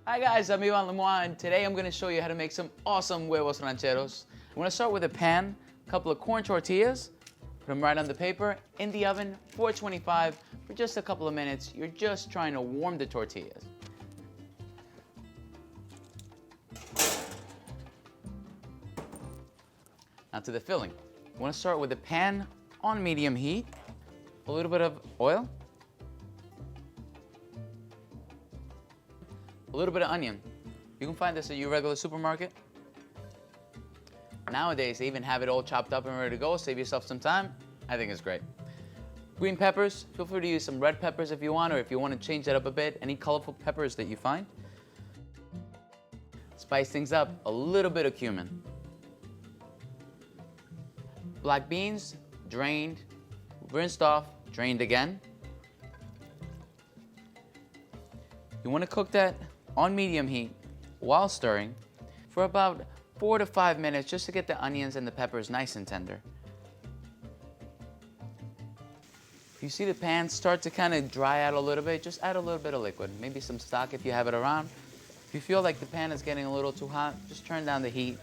Hi guys, I'm Ivan Lemoine, and today I'm going to show you how to make some awesome huevos rancheros. I'm going to start with a pan, a couple of corn tortillas, put them right on the paper, in the oven, 425 for just a couple of minutes. You're just trying to warm the tortillas. Now to the filling. You want to start with a pan on medium heat, a little bit of oil, a little bit of onion. You can find this at your regular supermarket. Nowadays, they even have it all chopped up and ready to go. Save yourself some time. I think it's great. Green peppers. Feel free to use some red peppers if you want, or if you want to change that up a bit, any colorful peppers that you find. Spice things up, a little bit of cumin. Black beans, drained, rinsed off, drained again. You want to cook that on medium heat while stirring for about 4 to 5 minutes just to get the onions and the peppers nice and tender. If you see the pan start to kind of dry out a little bit, just add a little bit of liquid, maybe some stock if you have it around. If you feel like the pan is getting a little too hot, just turn down the heat.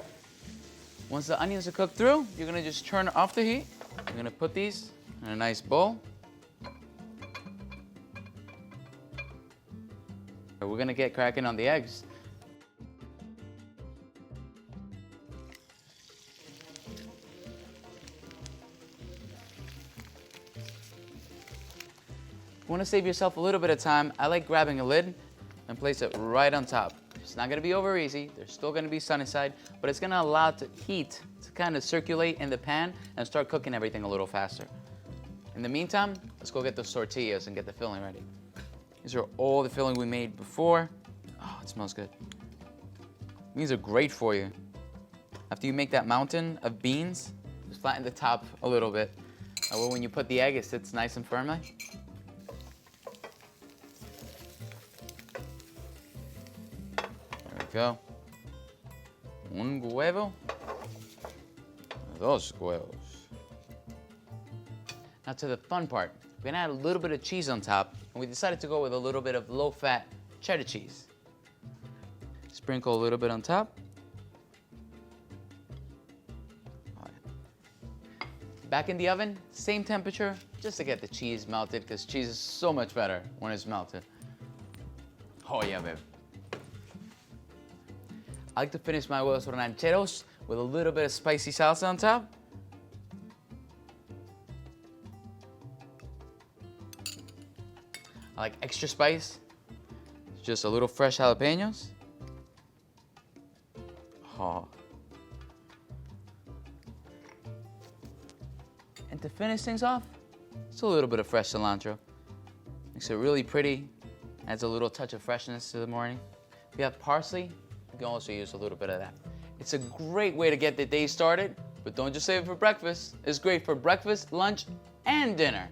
Once the onions are cooked through, you're gonna just turn off the heat. You're gonna put these in a nice bowl. We're gonna get cracking on the eggs. If you want to save yourself a little bit of time, I like grabbing a lid and place it right on top. It's not going to be over easy. There's still going to be sunny side, but it's going to allow the heat to kind of circulate in the pan and start cooking everything a little faster. In the meantime, let's go get those tortillas and get the filling ready. These are all the filling we made before. Oh, it smells good. These are great for you. After you make that mountain of beans, just flatten the top a little bit. That way when you put the egg, it sits nice and firmly. There we go. Un huevo. Dos huevos. Now to the fun part. We're gonna add a little bit of cheese on top, and we decided to go with a little bit of low-fat cheddar cheese. Sprinkle a little bit on top. Back in the oven, same temperature, just to get the cheese melted, because cheese is so much better when it's melted. Oh yeah, babe. I like to finish my huevos rancheros with a little bit of spicy salsa on top. I like extra spice, just a little fresh jalapenos. Oh. And to finish things off, just a little bit of fresh cilantro. Makes it really pretty, adds a little touch of freshness to the morning. If you have parsley, you can also use a little bit of that. It's a great way to get the day started, but don't just save it for breakfast. It's great for breakfast, lunch, and dinner.